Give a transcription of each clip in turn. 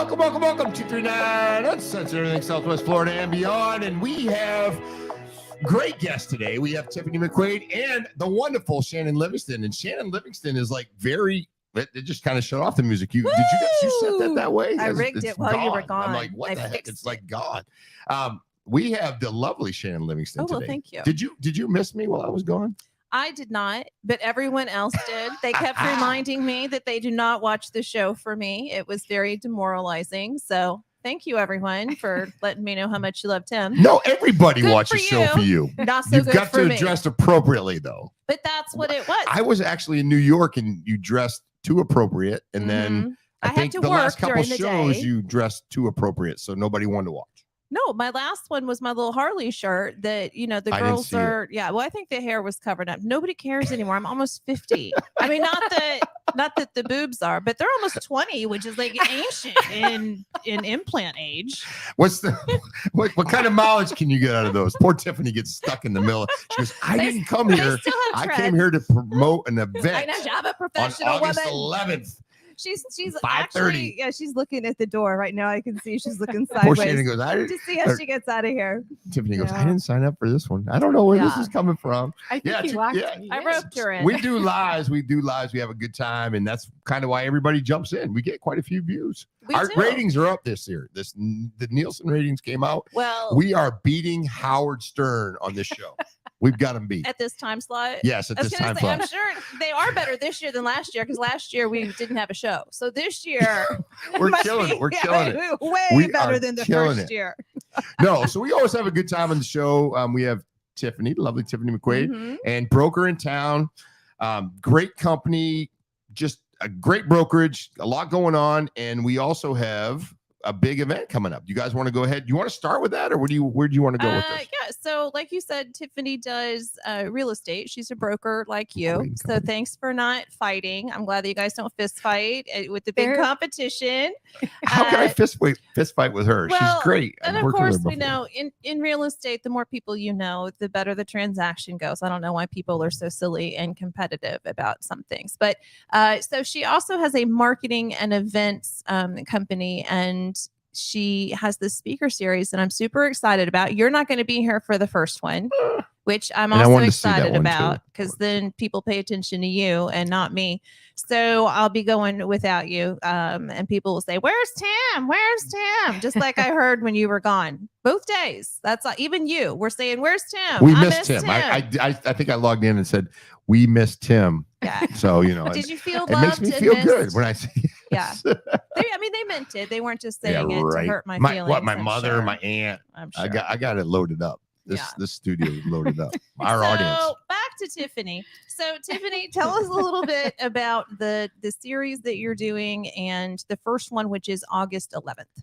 Welcome 239 Uncensored Everything Southwest Florida and beyond. And we have great guests today. We have Tiffany McQuaid and the wonderful Shannon Livingston. And Shannon Livingston is like it just kind of shut off the music. You set that way? I rigged it while you were gone. I'm like, what the heck? It's like gone. We have the lovely Shannon Livingston today. Well, thank you. Did you miss me while I was gone? I did not, but everyone else did. They kept reminding me that they do not watch the show for me. It was very demoralizing. So thank you, everyone, for letting me know how much you love Tim. No, everybody watches the show for you. Not so good for me. You've got to dress appropriately, though. But that's what it was. I was actually in New York, and you dressed too appropriate. And then I think the last couple shows you dressed too appropriate, so nobody wanted to watch. No, my last one was my little Harley shirt that, the girls are. Yeah, well, I think the hair was covered up. Nobody cares anymore. I'm almost 50. I mean, not that the boobs are, but they're almost 20, which is like ancient in implant age. What kind of mileage can you get out of those? Poor Tiffany gets stuck in the middle. She goes, I didn't come here. I came here to promote an event. I know, I'm a professional on August woman. 11th. She's 5:30. actually, she's looking at the door right now. I can see she's looking sideways. Poor Shannon goes, to see how she gets out of here. Tiffany goes, I didn't sign up for this one. I don't know where this is coming from. I think you locked me. I roped her in. We do lives. We have a good time, and that's kind of why everybody jumps in. We get quite a few views. Our ratings are up this year. The Nielsen ratings came out. Well, we are beating Howard Stern on this show. We've got him beat at this time slot. Yes, at this time slot. I'm sure they are better this year than last year, because last year we didn't have a show. So this year we're killing it. We're killing it. Way better than the first year. No, so we always have a good time on the show. We have Tiffany, the lovely Tiffany McQuaid, and broker in town. Great company, just a great brokerage, a lot going on, and we also have a big event coming up. You guys want to go ahead? You want to start with that, or where do you want to go with this? Yeah, so like you said, Tiffany does real estate. She's a broker like you. So thanks for not fighting. I'm glad that you guys don't fist fight with the big competition. How can I fist fight with her? She's great. And of course, we know in real estate, the more people you know, the better the transaction goes. I don't know why people are so silly and competitive about some things. But so she also has a marketing and events company, and she has this speaker series that I'm super excited about. You're not going to be here for the first one, which I'm also excited about, because then people pay attention to you and not me. So I'll be going without you. And people will say, where's Tim? Where's Tim? Just like I heard when you were gone both days. That's even you. We're saying, where's Tim? We missed Tim. I think I logged in and said, we missed Tim. Yeah. So, did you feel loved? It makes me feel good when I say yes. Yeah. They meant it. They weren't just saying it to hurt my feelings. My mother, my aunt. I'm sure. I got it loaded up. This studio is loaded up. Our audience. So back to Tiffany. So Tiffany, tell us a little bit about the series that you're doing, and the first one, which is August 11th.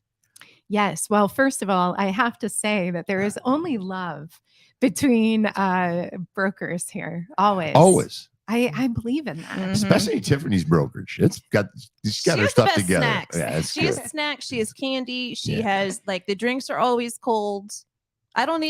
Yes. Well, first of all, I have to say that there is only love between brokers here. Always. I believe in that. Especially Tiffany's brokerage. She's got her stuff together. Snacks. Yeah, she has snacks. She has candy. She has the drinks are always cold. I don't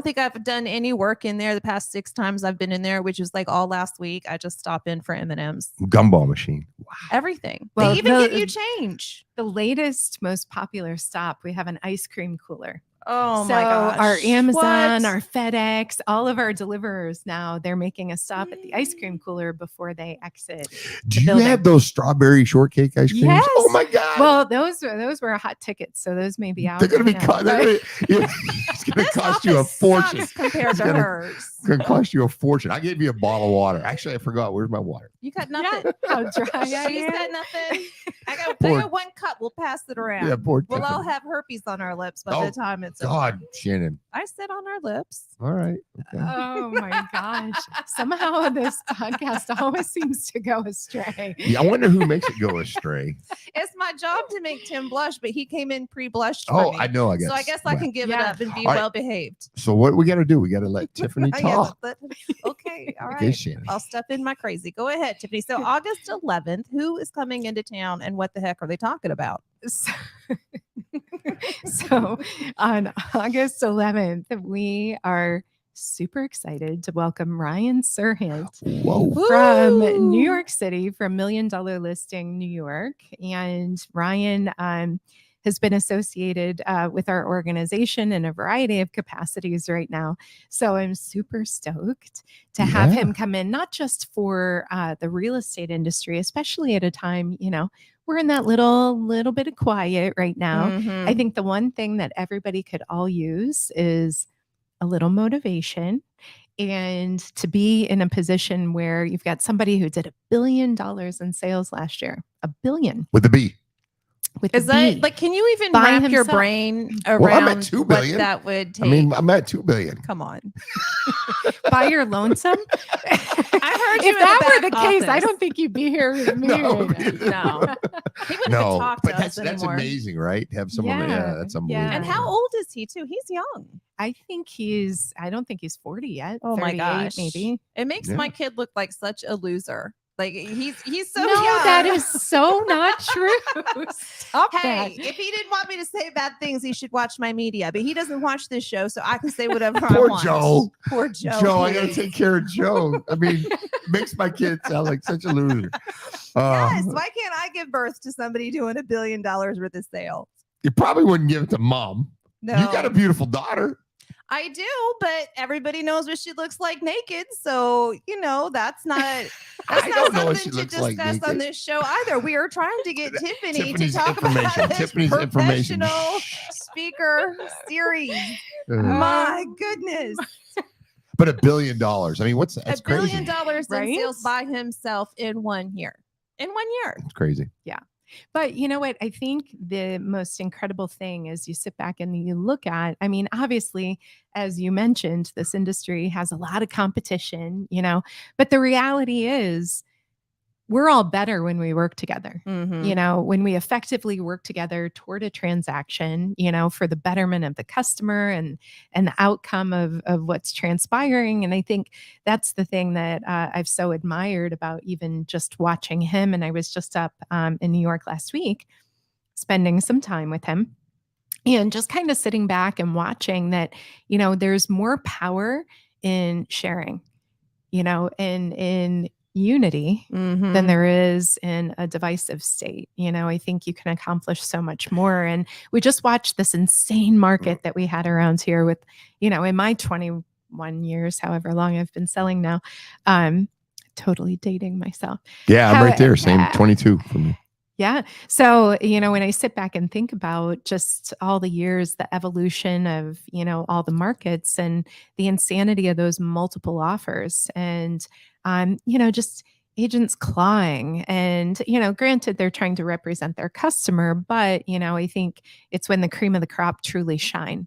think I've done any work in there the past 6 times I've been in there, which was all last week. I just stop in for M&Ms. Gumball machine. Wow. Everything. Well, they even give you change. The latest, most popular stop, we have an ice cream cooler. Oh my gosh. Our Amazon, our FedEx, all of our deliverers now, they're making a stop at the ice cream cooler before they exit. Do you have those strawberry shortcake ice creams? Yes. Oh my God. Well, those were hot tickets, so those may be out. They're going to be it's going to cost you a fortune compared to hers. It's going to cost you a fortune. I gave you a bottle of water. Actually, I forgot. Where's my water? You got nothing. How dry. She's got nothing. I got 1 cup. We'll pass it around. Yeah, we'll all have herpes on our lips by the time it's over. Shannon. I said on our lips. All right. Okay. Oh my gosh. Somehow this podcast always seems to go astray. Yeah, I wonder who makes it go astray. It's my job to make Tim blush, but he came in pre-blushed for me. I know. I guess. So I guess I can give it up and be well behaved. So what we got to do? We got to let Tiffany talk. Okay. All right. Okay, Shannon. I'll step in my crazy. Go ahead, Tiffany. So August 11th, who is coming into town, and what the heck are they talking about? So on August 11th, we are super excited to welcome Ryan Serhant Whoa. from New York City, from $1 Million Listing New York. And Ryan has been associated with our organization in a variety of capacities right now. So I'm super stoked to have him come in, not just for the real estate industry, especially at a time, we're in that little bit of quiet right now. I think the one thing that everybody could all use is a little motivation, and to be in a position where you've got somebody who did $1 billion in sales last year, $1 billion with the B. Is that like, can you even By wrap your himself. brain around Well, I'm at 2 what billion. that would take? I mean, I'm at 2 billion. Come on. By your lonesome? I heard you If that were in the back case, I office. don't think you'd be here with me. No. right now. No. He wouldn't even No, talk to but us that's anymore. amazing, right? To have someone, Yeah, that's yeah. unbelievable. And how old is he too? He's young. I don't think he's 40 yet. Oh my 38 gosh. maybe. It makes my kid look like such a loser. Like he's so No, young. that is so not true. Stop Hey, that. if he didn't want me to say bad things, he should watch my media. But he doesn't watch this show, so I can say whatever I Poor want. Joe. Poor Joe. Joe, I got to please. take care of Joe. I mean, makes my kid sound like such a loser. Yes. Why can't I give birth to somebody doing $1 billion worth of sales? You probably wouldn't give it to mom. No. You got a beautiful daughter. I do, but everybody knows what she looks like naked. So, that's not I don't know what something she to looks like discuss on naked. this show either. We are trying to get Tiffany Tiffany's to talk information. about this Tiffany's information. professional speaker series. Uh, My goodness. but $1 billion. I mean, that's $1 billion crazy. in Right? sales by himself in 1 year. In 1 year. It's crazy. But you know what? I think the most incredible thing is you sit back and you look at, I mean, obviously, as you mentioned, this industry has a lot of competition, but the reality is we're all better when we work together. When we effectively work together toward a transaction, for the betterment of the customer and the outcome of what's transpiring. And I think that's the thing that I've so admired about even just watching him. And I was just up in New York last week, spending some time with him and just kind of sitting back and watching that, there's more power in sharing, and in unity than there is in a divisive state. I think you can accomplish so much more. And we just watched this insane market that we had around here with, in my 21 years, however long I've been selling now, totally dating myself. Yeah, I'm right there. Same 22 for me. Yeah. So, when I sit back and think about just all the years, the evolution of, all the markets and the insanity of those multiple offers and, just agents clawing and, granted they're trying to represent their customer, but, I think it's when the cream of the crop truly shine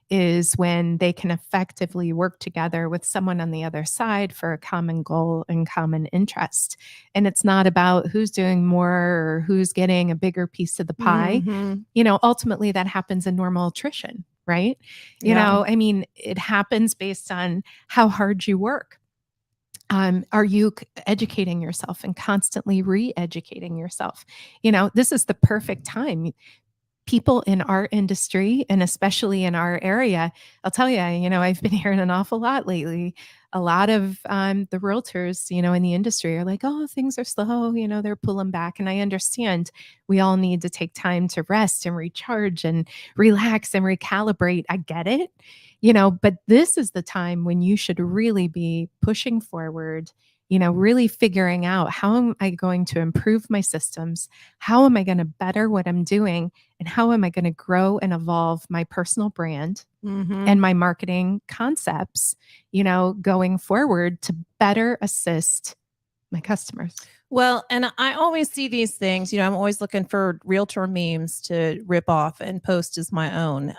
is when they can effectively work together with someone on the other side for a common goal and common interest. And it's not about who's doing more or who's getting a bigger piece of the pie. Ultimately that happens in normal attrition, right? It happens based on how hard you work. Are you educating yourself and constantly re-educating yourself? This is the perfect time. People in our industry and especially in our area, I'll tell you, I've been hearing an awful lot lately. A lot of the realtors, in the industry are like, oh, things are slow, they're pulling back. And I understand we all need to take time to rest and recharge and relax and recalibrate. I get it, but this is the time when you should really be pushing forward, really figuring out how am I going to improve my systems? How am I going to better what I'm doing? And how am I going to grow and evolve my personal brand and my marketing concepts, going forward to better assist my customers? Well, and I always see these things, I'm always looking for realtor memes to rip off and post as my own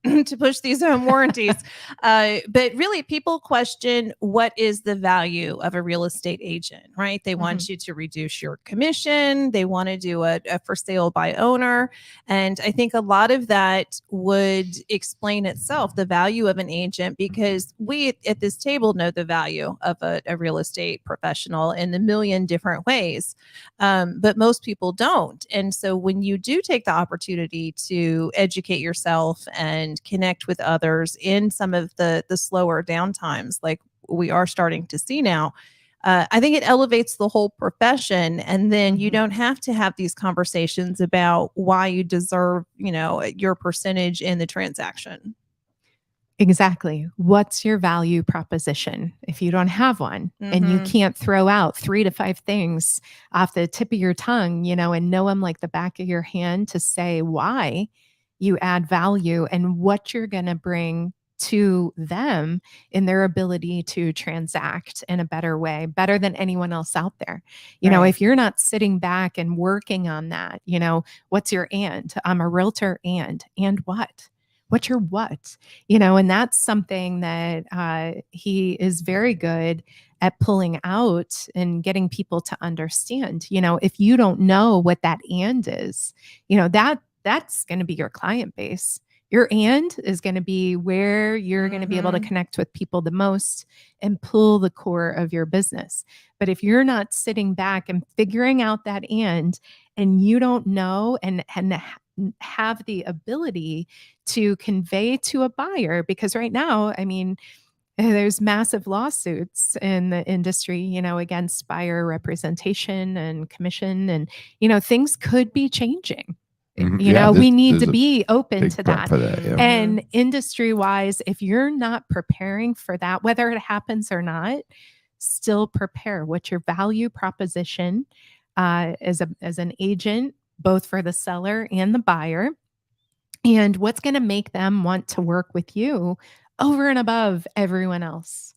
to push these home warranties. But really, people question what is the value of a real estate agent, right? They want you to reduce your commission. They want to do a for sale by owner. And I think a lot of that would explain itself, the value of an agent, because we at this table know the value of a real estate professional in a million different ways. ways. But most people don't. And so when you do take the opportunity to educate yourself and connect with others in some of the slower downtimes, like we are starting to see now, I think it elevates the whole profession. And then you don't have to have these conversations about why you deserve, your percentage in the transaction. Exactly. What's your value proposition? If you don't have one and you can't throw out 3 to 5 things off the tip of your tongue, and know them like the back of your hand to say why you add value and what you're going to bring to them in their ability to transact in a better way, better than anyone else out there. If you're not sitting back and working on that, what's your and? I'm a realtor and what? What's your what? And that's something that he is very good at pulling out and getting people to understand. If you don't know what that and is, that's going to be your client base. Your and is going to be where you're going to be able to connect with people the most and pull the core of your business. But if you're not sitting back and figuring out that and you don't know and have the ability to convey to a buyer, because right now, there's massive lawsuits in the industry, against buyer representation and commission, and, things could be changing. We need to be open to that. And industry wise, if you're not preparing for that, whether it happens or not, still prepare. What's your value proposition as an agent, both for the seller and the buyer, and what's going to make them want to work with you over and above everyone else.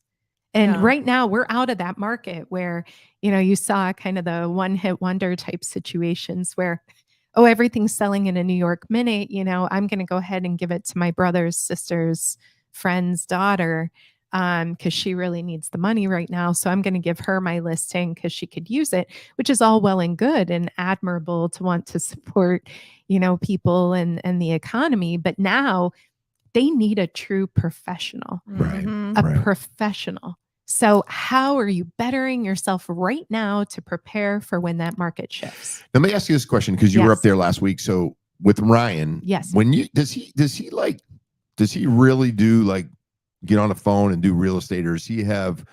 And right now we're out of that market where, you saw kind of the one-hit wonder type situations where, everything's selling in a New York minute. I'm going to go ahead and give it to my brother's sister's friend's daughter because she really needs the money right now. So I'm going to give her my listing because she could use it, which is all well and good and admirable to want to support, people and the economy. But now they need a true professional, professional. So how are you bettering yourself right now to prepare for when that market shifts? Let me ask you this question, because you were up there last week. So with Ryan, does he really do like get on the phone and do real estate, or does he have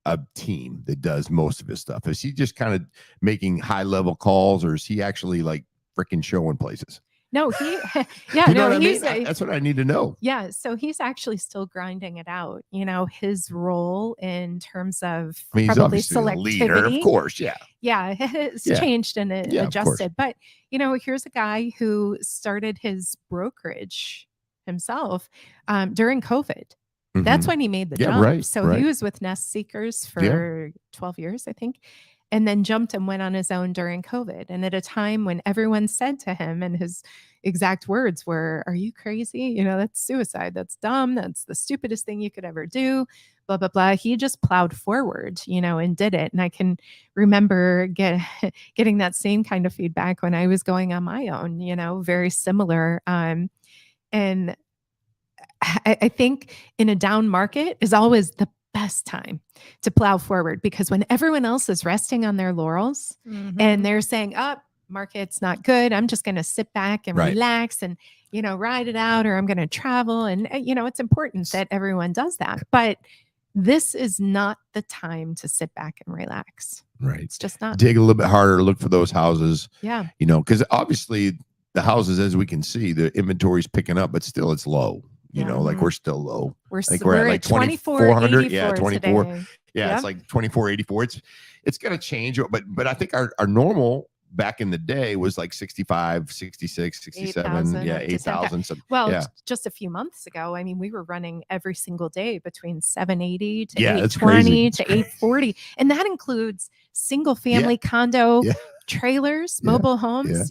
a team that does most of his stuff? Is he just kind of making high level calls, or is he actually like freaking showing places? No, that's what I need to know. Yeah. So he's actually still grinding it out. His role in terms of probably selectivity, leader, of course. Yeah. Yeah. It's changed and adjusted. But, here's a guy who started his brokerage himself during COVID. That's when he made the jump. He was with Nest Seekers for 12 years, I think, and then jumped and went on his own during COVID. And at a time when everyone said to him, and his exact words were, "Are you crazy? That's suicide. That's dumb. That's the stupidest thing you could ever do." Blah, blah, blah. He just plowed forward, and did it. And I can remember getting that same kind of feedback when I was going on my own, very similar. And I think in a down market is always the best time to plow forward, because when everyone else is resting on their laurels and they're saying, market's not good, I'm just going to sit back and relax and, ride it out, or I'm going to travel. And, it's important that everyone does that. But this is not the time to sit back and relax. Right. It's just not. Dig a little bit harder, look for those houses. Yeah. Because obviously the houses, as we can see, the inventory's picking up, but still it's low. Like we're still low. We're at like 2,400. Yeah, 24. Today. Yeah, it's like 2,484. It's going to change, but I think our normal back in the day was like 65, 66, 67, 8,000. Just a few months ago, we were running every single day between 780 to 820 to 840, and that includes single family condo trailers, mobile homes,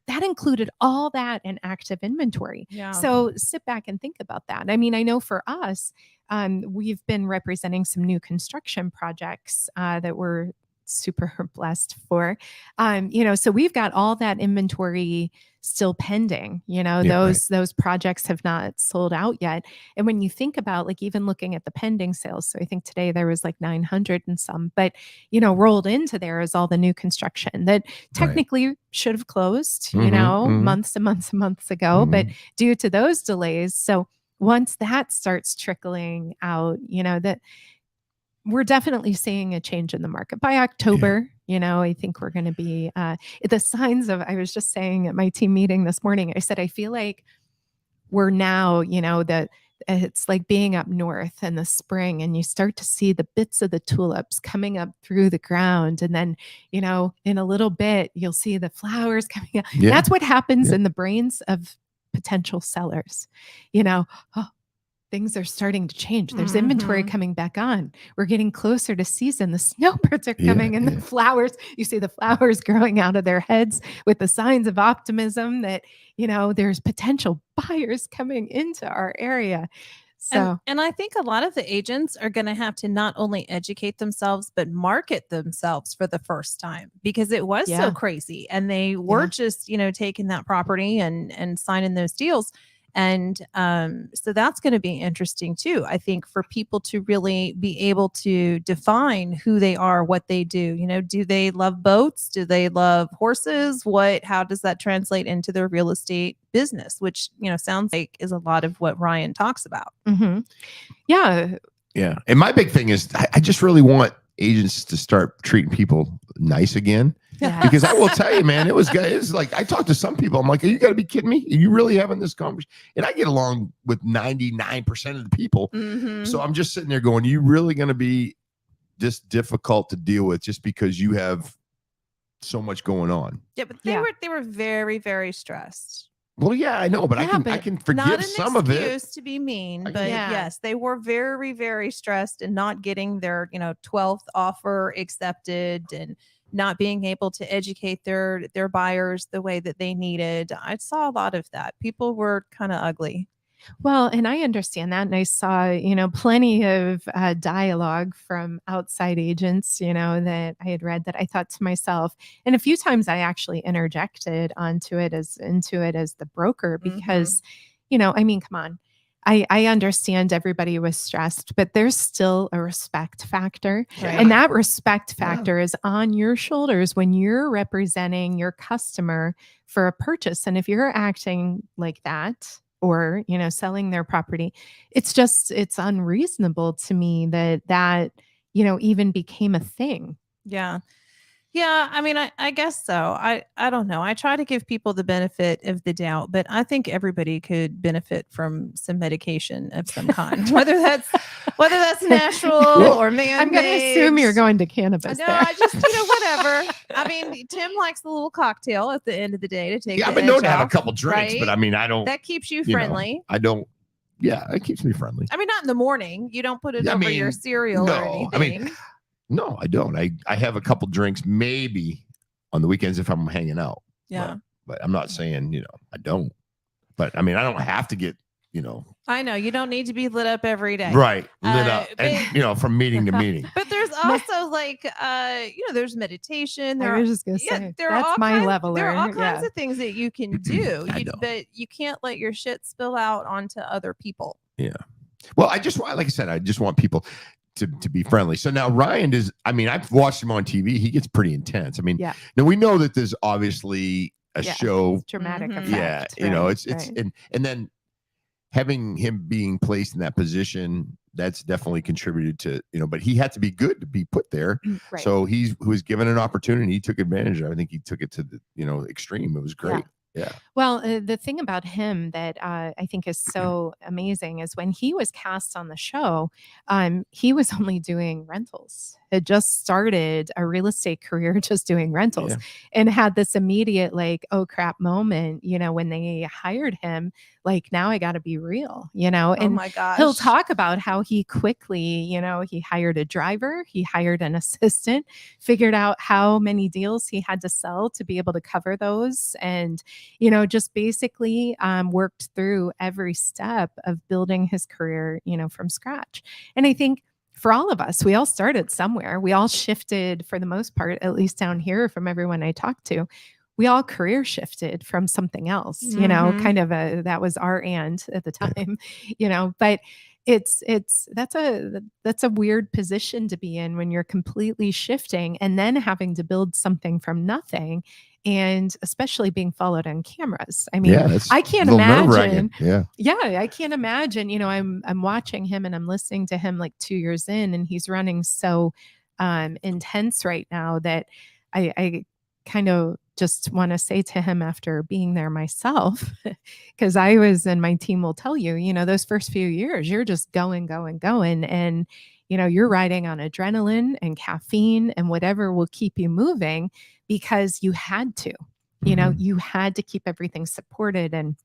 that included all that in active inventory. Yeah. So sit back and think about that. I know for us, we've been representing some new construction projects that we're super blessed for. So we've got all that inventory still pending. Those projects have not sold out yet. And when you think about like even looking at the pending sales, so I think today there was like 900 and some, but rolled into there is all the new construction that technically should have closed, months and months and months ago, but due to those delays. So once that starts trickling out, that we're definitely seeing a change in the market by October. I think we're going to be the signs of, I was just saying at my team meeting this morning, I said, I feel like we're now, that it's like being up north in the spring and you start to see the bits of the tulips coming up through the ground. And then, in a little bit, you'll see the flowers coming out. Yeah. That's what happens in the brains of potential sellers. Things are starting to change. There's inventory coming back on. We're getting closer to season. The snowbirds are coming and the flowers, you see the flowers growing out of their heads with the signs of optimism that, there's potential buyers coming into our area. So, and I think a lot of the agents are going to have to not only educate themselves, but market themselves for the first time because it was so crazy. And they were just, taking that property and signing those deals. And so that's going to be interesting too. I think for people to really be able to define who they are, what they do. Do they love boats? Do they love horses? How does that translate into their real estate business? Which sounds like is a lot of what Ryan talks about. Yeah. And my big thing is I just really want agents to start treating people nice again. Because I will tell you, man, it's like I talk to some people. I'm like, are you got to be kidding me? Are you really having this conversation? And I get along with 99% of the people. So I'm just sitting there going, you really going to be this difficult to deal with just because you have so much going on? Yeah, but they were very, very stressed. Well, yeah, I know, but I can forgive some of it. Not an excuse to be mean, but yes, they were very, very stressed and not getting their 12th offer accepted and not being able to educate their buyers the way that they needed. I saw a lot of that. People were kind of ugly. Well, and I understand that. And I saw, plenty of dialogue from outside agents, that I had read that I thought to myself, and a few times I actually interjected into it as the broker because, come on. I understand everybody was stressed, but there's still a respect factor. Right. And that respect factor is on your shoulders when you're representing your customer for a purchase. And if you're acting like that or, selling their property, it's unreasonable to me that, even became a thing. Yeah. Yeah, I mean, I guess so. I don't know. I try to give people the benefit of the doubt, but I think everybody could benefit from some medication of some kind, whether that's natural or man-made. I'm going to assume you're going to cannabis. No, I just whatever. I mean, Tim likes the little cocktail at the end of the day to take. Yeah, I've been known to have a couple drinks, right? But I mean, I don't. That keeps you friendly. I don't. Yeah, it keeps me friendly. I mean, not in the morning. You don't put it over your cereal or anything. I mean. No, I don't. I have a couple drinks maybe on the weekends if I'm hanging out. Yeah. But I'm not saying, I don't. But I mean, I don't have to get, I know you don't need to be lit up every day. Right. Lit up. And, from meeting to meeting. But there's also there's meditation. I was just going to say, that's my leveler. There are all kinds of things that you can do, but you can't let your shit spill out onto other people. Yeah. Well, I just want people to be friendly. So now Ryan I've watched him on TV. He gets pretty intense. I mean, now we know that there's obviously a show. Dramatic effect. Yeah. It's and then having him being placed in that position, that's definitely contributed to, but he had to be good to be put there. Right. So he was given an opportunity. He took advantage of it. I think he took it to the, extreme. It was great. Yeah. Well, the thing about him that I think is so amazing is when he was cast on the show, he was only doing rentals. Had just started a real estate career just doing rentals and had this immediate oh crap moment, when they hired him, now I got to be real, and oh my gosh. He'll talk about how he quickly, he hired a driver, he hired an assistant, figured out how many deals he had to sell to be able to cover those. And, just basically worked through every step of building his career, from scratch. And I think for all of us, we all started somewhere. We all shifted for the most part, at least down here from everyone I talked to. We all career shifted from something else, you know, kind of that was our and at the time, you know, but that's a weird position to be in when you're completely shifting and then having to build something from nothing. And especially being followed on cameras. I mean, I can't imagine. Yeah, I can't imagine. You know, I'm watching him and I'm listening to him like 2 years in, and he's running so intense right now that I kind of just want to say to him after being there myself, because I was, and my team will tell you, you know, those first few years, you're just going. And, you know, you're riding on adrenaline and caffeine and whatever will keep you moving because you had to, you know, you had to keep everything supported and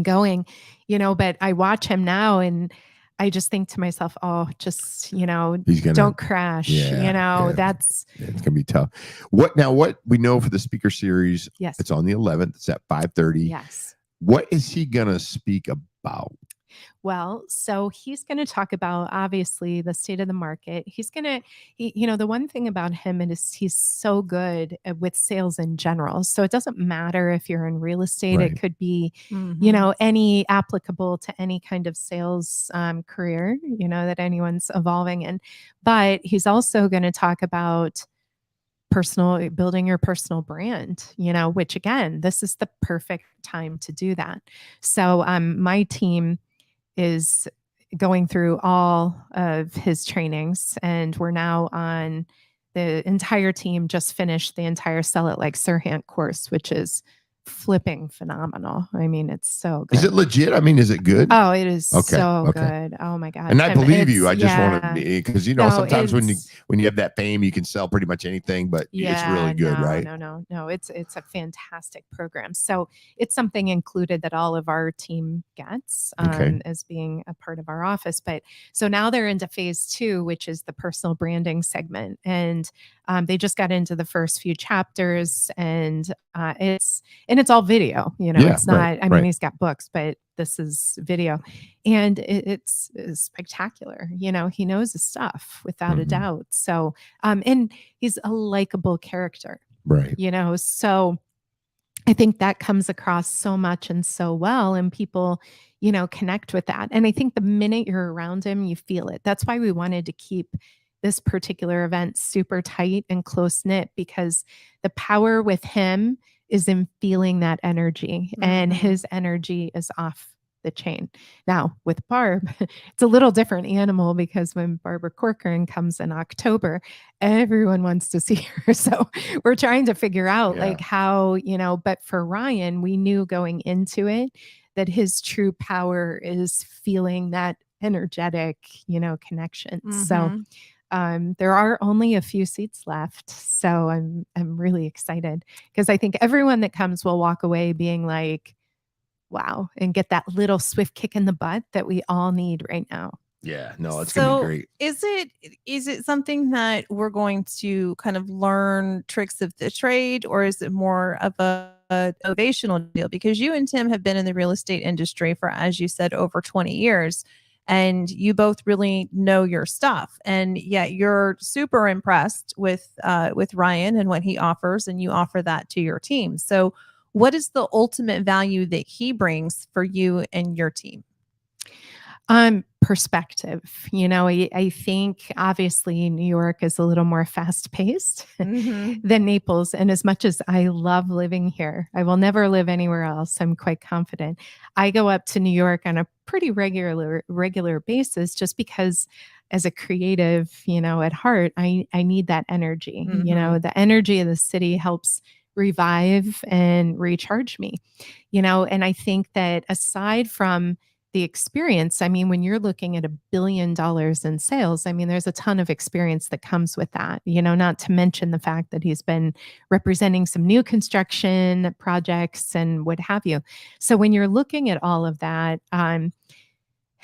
going, you know, but I watch him now and I just think to myself, oh, just, you know, don't crash, you know, it's going to be tough. What we know for the speaker series, it's on the 11th, it's at 5:30. Yes. What is he going to speak about? Well, so he's going to talk about obviously the state of the market. He's going to, you know, the one thing about him is he's so good with sales in general. So it doesn't matter if you're in real estate, it could be, you know, any applicable to any kind of sales career, you know, that anyone's evolving in. But he's also going to talk about building your personal brand, you know, which again, this is the perfect time to do that. So my team is going through all of his trainings, and we're now on the entire team just finished the entire Sell It Like Sirhan course, which is flipping phenomenal. I mean, it's so good. Is it legit? I mean, is it good? Oh, it is so good. Oh my God. And I believe you. I just want to, because, you know, sometimes when you have that fame, you can sell pretty much anything, but it's really good, right? No. It's a fantastic program. So it's something included that all of our team gets as being a part of our office. But so now they're into phase 2, which is the personal branding segment. And they just got into the first few chapters, and it's all video, you know, it's not, I mean, he's got books, but this is video, and it's spectacular. You know, he knows his stuff without a doubt. So, and he's a likable character, right? You know, so I think that comes across so much and so well, and people, you know, connect with that. And I think the minute you're around him, you feel it. That's why we wanted to keep this particular event super tight and close knit, because the power with him is in feeling that energy, and his energy is off the chain. Now with Barb, it's a little different animal, because when Barbara Corcoran comes in October, everyone wants to see her. So we're trying to figure out like how, you know, but for Ryan, we knew going into it that his true power is feeling that energetic, you know, connection. So there are only a few seats left, so I'm really excited, because I think everyone that comes will walk away being like, wow, and get that little swift kick in the butt that we all need right now. Yeah, no, it's gonna be great. Is it something that we're going to kind of learn tricks of the trade, or is it more of a motivational deal? Because you and Tim have been in the real estate industry for, as you said, over 20 years. And you both really know your stuff, and yet you're super impressed with Ryan and what he offers, and you offer that to your team. So, what is the ultimate value that he brings for you and your team? Perspective. You know, I think obviously New York is a little more fast paced than Naples. And as much as I love living here, I will never live anywhere else. I'm quite confident. I go up to New York on a pretty regular basis, just because as a creative, you know, at heart, I need that energy. You know, the energy of the city helps revive and recharge me, you know, and I think that aside from the experience, I mean, when you're looking at $1 billion in sales, I mean, there's a ton of experience that comes with that, you know, not to mention the fact that he's been representing some new construction projects and what have you. So when you're looking at all of that,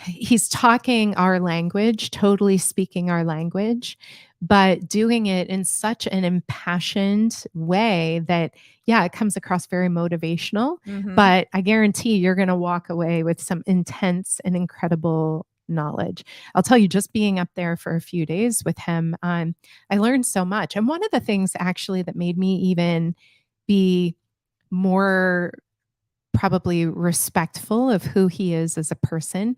he's talking our language, totally speaking our language, but doing it in such an impassioned way that, yeah, it comes across very motivational, but I guarantee you're going to walk away with some intense and incredible knowledge. I'll tell you, just being up there for a few days with him, I learned so much. And one of the things actually that made me even be more probably respectful of who he is as a person.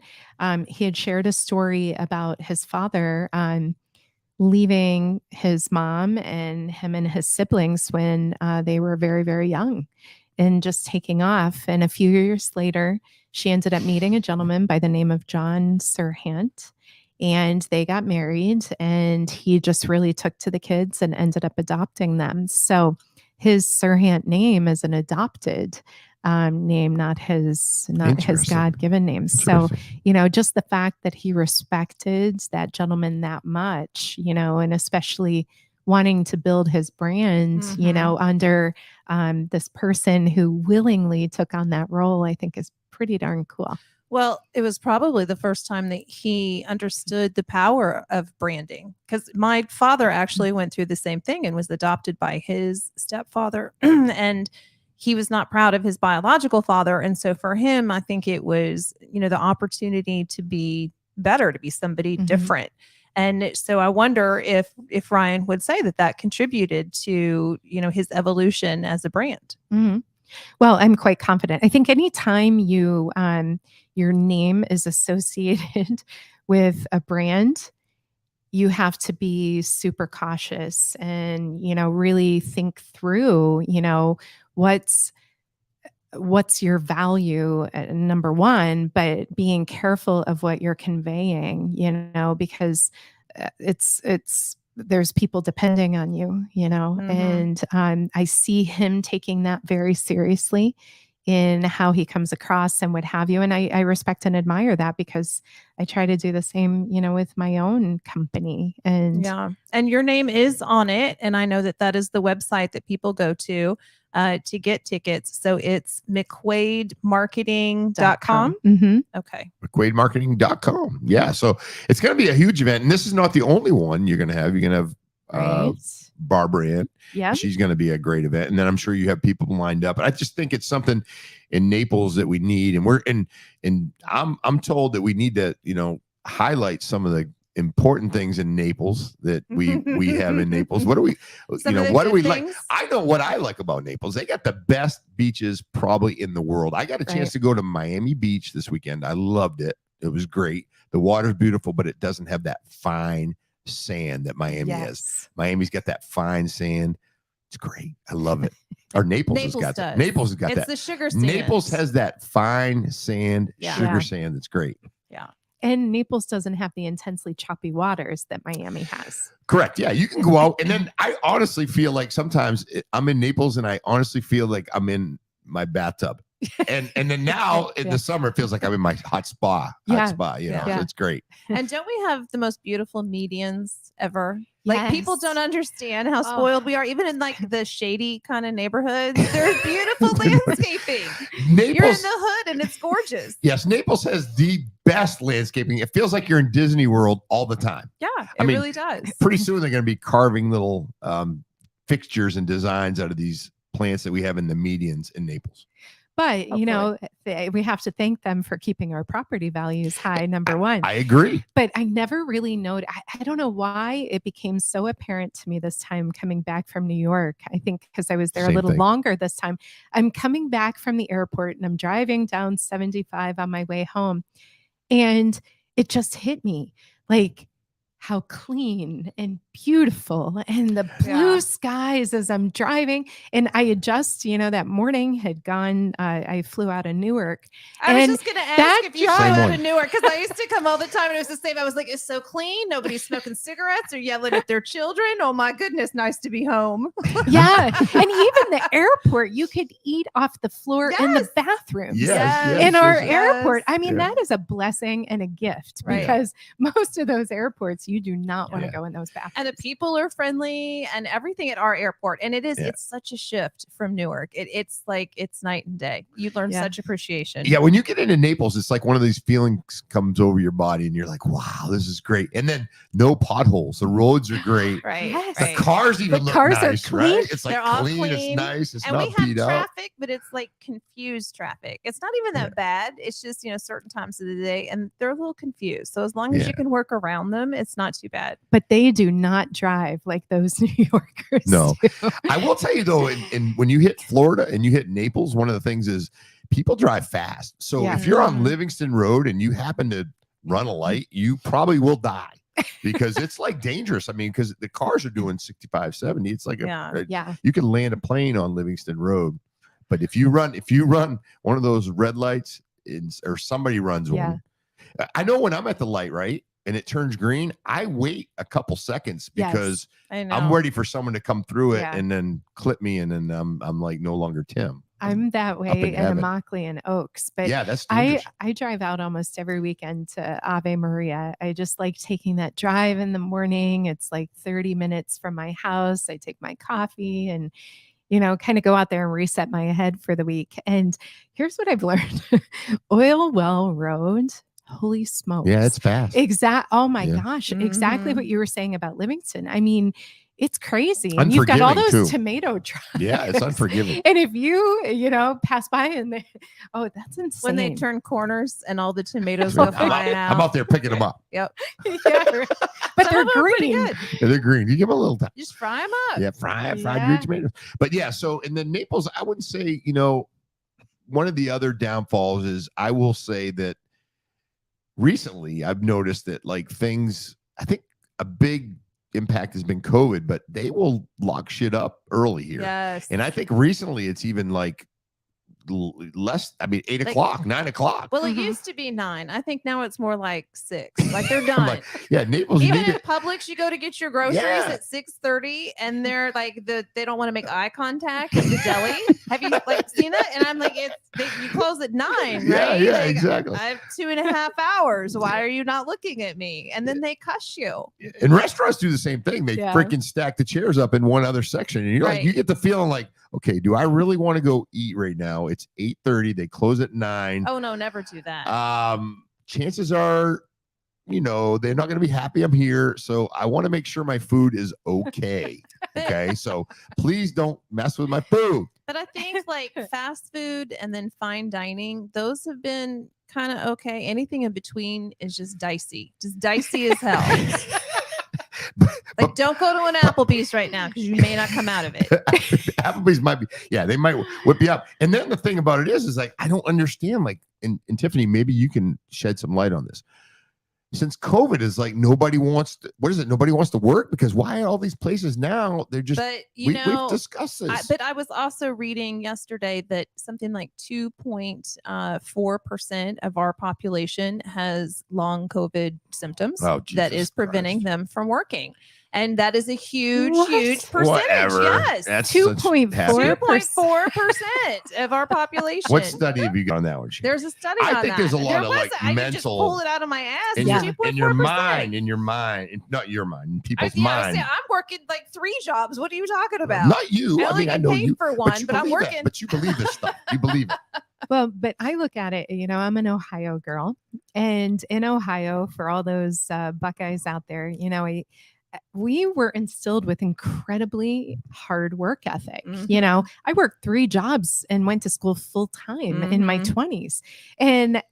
He had shared a story about his father leaving his mom and him and his siblings when they were very, very young and just taking off. And a few years later, she ended up meeting a gentleman by the name of John Serhant. And they got married, and he just really took to the kids and ended up adopting them. So his Serhant name is an adopted name, not his God-given name. So, just the fact that he respected that gentleman that much, and especially wanting to build his brand, under this person who willingly took on that role, I think is pretty darn cool. Well, it was probably the first time that he understood the power of branding, because my father actually went through the same thing and was adopted by his stepfather, and he was not proud of his biological father. And so for him, I think it was, the opportunity to be better, to be somebody different. And so I wonder if Ryan would say that contributed to, his evolution as a brand. Well, I'm quite confident. I think anytime you your name is associated with a brand, you have to be super cautious and, really think through, what's your value, number one, but being careful of what you're conveying, because there's people depending on you, and I see him taking that very seriously in how he comes across and what have you. And I respect and admire that, because I try to do the same, with my own company. And your name is on it. And I know that is the website that people go to get tickets. So it's McQuaidMarketing.com. Okay. McQuaidMarketing.com. Yeah. So it's going to be a huge event. And this is not the only one you're going to have. You're going to have Barbara Ann. Yeah. She's going to be a great event. And then I'm sure you have people lined up. But I just think it's something in Naples that we need. And I'm told that we need to, highlight some of the important things in Naples that we have in Naples. What do we like? I know what I like about Naples. They got the best beaches probably in the world. I got a chance to go to Miami Beach this weekend. I loved it. It was great. The water's beautiful, but it doesn't have that fine sand that Miami has. Miami's got that fine sand. It's great. I love it. Or Naples has got that. Naples has got that. It's the sugar sand. Naples has that fine sand, sugar sand. That's great. Yeah. And Naples doesn't have the intensely choppy waters that Miami has. Correct. Yeah. You can go out. And then I honestly feel like sometimes I'm in Naples and I honestly feel like I'm in my bathtub. And then now in the summer, it feels like I'm in my hot spa. So it's great. And don't we have the most beautiful medians ever? Like, people don't understand how spoiled we are, even in like the shady kind of neighborhoods. There's beautiful landscaping. You're in the hood and it's gorgeous. Yes, Naples has the best landscaping. It feels like you're in Disney World all the time. Yeah, it really does. Pretty soon they're going to be carving little fixtures and designs out of these plants that we have in the medians in Naples. But, we have to thank them for keeping our property values high, number one. I agree. But I never really noted. I don't know why it became so apparent to me this time coming back from New York. I think because I was there a little longer this time. I'm coming back from the airport and I'm driving down 75 on my way home. And it just hit me like how clean and beautiful and the blue skies as I'm driving. And I had just, that morning had gone, I flew out of Newark. I was just going to ask if you flew out of Newark, because I used to come all the time and it was the same. I was like, it's so clean. Nobody's smoking cigarettes or yelling at their children. Oh my goodness. Nice to be home. Yeah. And even the airport, you could eat off the floor in the bathrooms in our airport. I mean, that is a blessing and a gift because most of those airports, You do not want to Yeah. go in those bathrooms. And the people are friendly and everything at our airport. And it's such a shift from Newark. It's like, it's night and day. You learn such appreciation. Yeah, when you get into Naples, it's like one of these feelings comes over your body and you're like, wow, this is great. And then no potholes. The roads are great. Right. Yes. The right. cars even look cars are nice, clean. right? It's like They're all clean, it's clean. nice, it's And not we have beat up. traffic, but it's like confused traffic. It's not even that bad. It's just, certain times of the day and they're a little confused. So as long as you can work around them, it's not too bad. But they do not drive like those New Yorkers. No. do. I will tell you though, in when you hit Florida and you hit Naples, one of the things is people drive fast. So Yeah. if you're on Mhm. Livingston Road and you happen to run a light, you probably will die because it's like dangerous. I mean, because the cars are doing 65, 70. It's like Yeah. you can land a plane on Livingston Road. But if you run one of those red lights or somebody runs Yeah. one, I know when I'm at the light, right? And it turns green, I wait a couple seconds because I know. I'm ready for someone to come through it Yeah. and then clip me, and then I'm like no longer Tim. I'm that in way in heaven. Immokalee and Oaks. But Yeah, that's dangerous. I drive out almost every weekend to Ave Maria. I just like taking that drive in the morning. It's like 30 minutes from my house. I take my coffee and, kind of go out there and reset my head for the week. And here's what I've learned. Oil Well Road. Holy smokes. Yeah, it's fast. Oh my Yeah. gosh. Exactly Mhm. what you were saying about Livingston. I mean, it's crazy. And you've got all Unforgiving, those too. tomato trucks. Yeah, it's unforgiving. And if you, pass by and that's insane. When they turn corners and all the tomatoes I'm go flying out out. there picking them up. Yep. Yeah, right. But Some they're of them are pretty green. good. Yeah, they're green. You give them a little time. Just fry them up. Yeah, fried Yeah. green tomatoes. But yeah, so in the Naples, I would say, one of the other downfalls is I will say that recently I've noticed that like things, I think a big impact has been COVID, but they will lock shit up early here. Yes. And I think recently it's even like less, 8 o'clock, 9 o'clock. Well, it Mhm. used to be 9. I think now it's more like 6. Like they're done. I'm like, yeah, Naples, you Even need in it. Publix, you go to get your groceries Yeah. at 6:30, and they're like they don't want to make eye contact at the deli. Have you like seen that? And I'm like, you close at 9, right? Yeah, yeah, Like, exactly. I have 2.5 hours. Why are you not looking at me? And then they cuss you. And restaurants do the same thing. They Yeah. freaking stack the chairs up in one other section. And you're like, Right. you get the feeling like, okay, do I really want to go eat right now? It's 8:30. They close at 9. Oh no, never do that. Chances are, they're not going to be happy I'm here. So I want to make sure my food is okay. Okay. So please don't mess with my food. But I think like fast food and then fine dining, those have been kind of okay. Anything in between is just dicey as hell. Like, don't go to an Applebee's right now because you may not come out of it. Applebee's might be, they might whip you up. And then the thing about it is like, I don't understand. Like, and Tiffany, maybe you can shed some light on this. Since COVID is like nobody wants to work, because why are all these places now? They're just, But we've discussed this. but I was also reading yesterday that something like 2.4% of our population has long COVID symptoms Oh, that Jesus is preventing Christ. them from working. And that is a huge, What? huge percentage. Whatever. Yes. That's such 2.4%. happy- 2.4% of our population. What study have you got on that one? Sheila? There's a study I on think that. there's a lot There of, was like, I could just mental- pull it out of my ass. in, Yeah. your, 2.4%. in your mind, not your mind, in people's I'm mind. working like 3 jobs. What are you talking about? Not you. I I only mean, I get know paid you. for one, you but I'm believe that. working. But you believe this stuff. You believe it. Well, but I look at it, I'm an Ohio girl. And in Ohio, for all those Buckeyes out there, we were instilled with incredibly hard work ethic. Mhm. I worked 3 jobs and went to school full time in my Mhm. 20s. And,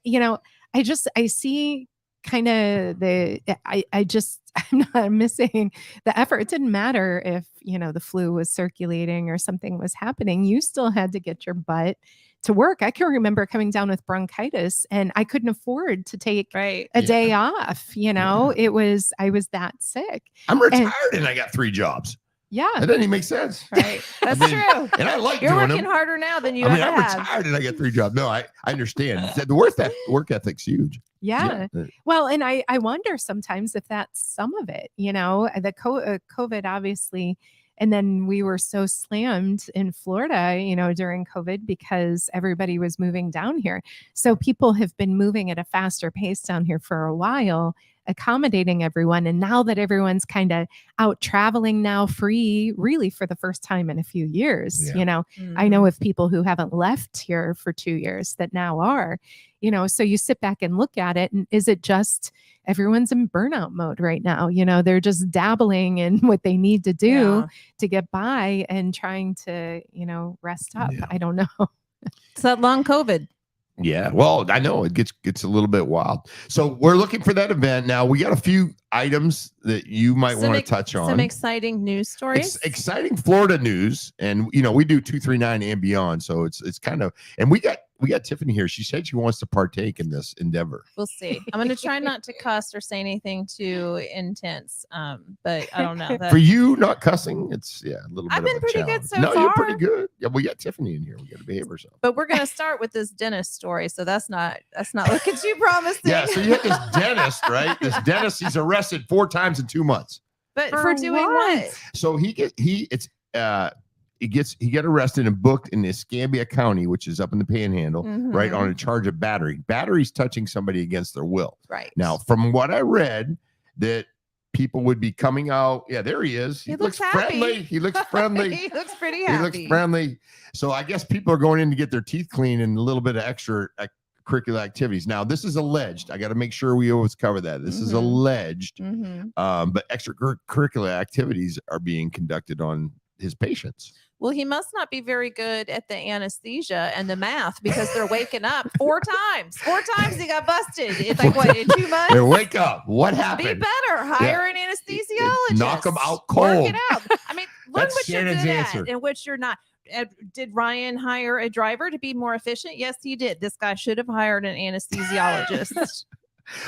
I see kind of I'm missing the effort. It didn't matter if, the flu was circulating or something was happening. You still had to get your butt to work. I can remember coming down with bronchitis and I couldn't afford to take Right. a Yeah. day off. I was that sick. I'm retired and I got 3 jobs. Yeah. That doesn't even make sense. Right. That's mean, true. And I like You're doing working them. harder now than you I'm ever have. retired and I got 3 jobs. No, I understand. The work ethic's huge. Yeah. Well, and I wonder sometimes if that's some of it, the COVID obviously. And then we were so slammed in Florida, during COVID because everybody was moving down here. So people have been moving at a faster pace down here for a while. accommodating everyone. And now that everyone's kind of out traveling now free, really for the first time in a few years, Yeah. you know, I know of people who haven't left here for 2 years that now are, you know, so you sit back and look at it, and is it just everyone's in burnout mode right now? You know, they're just dabbling in what they need to do to get by and trying to, you know, rest up. Yeah. I don't know. It's that long COVID. Yeah, well, I know it gets a little bit wild. So we're looking for that event now. We got a few items that you might want to touch on. Some exciting news stories. Exciting Florida news, and you know we do 239 and beyond. So it's kind of, and we got Tiffany here. She said she wants to partake in this endeavor. We'll see. I'm going to try not to cuss or say anything too intense. But I don't know. For you, not cussing, it's a little bit. I've been of a pretty challenge. good so No, far. you're pretty good. Yeah, we got Tiffany in here. We got to behave ourselves. But we're going to start with this dentist story. So that's not looking too promising. Yeah. So you had this dentist, right? This dentist, he's arrested 4 times in 2 months. But for doing what? So he got arrested and booked in Escambia County, which is up in the Panhandle, right, on a charge of batteries touching somebody against their will. Right. Now, from what I read, that people would be coming out. Yeah, there he is. He looks happy. friendly. He looks friendly. He looks pretty happy. He looks friendly. So I guess people are going in to get their teeth cleaned and a little bit of extra curricular activities. Now, this is alleged. I got to make sure we always cover that. This is alleged. But extracurricular activities are being conducted on his patients. Well, he must not be very good at the anesthesia and the math because they're waking up 4 times. 4 times he got busted. It's like, what, in 2 months? They wake up. What happened? Be better. Hire an anesthesiologist. Knock them out cold. Work it out. I mean, learn That's what Shannon's you're good answer. at and what you're not. Did Ryan hire a driver to be more efficient? Yes, he did. This guy should have hired an anesthesiologist.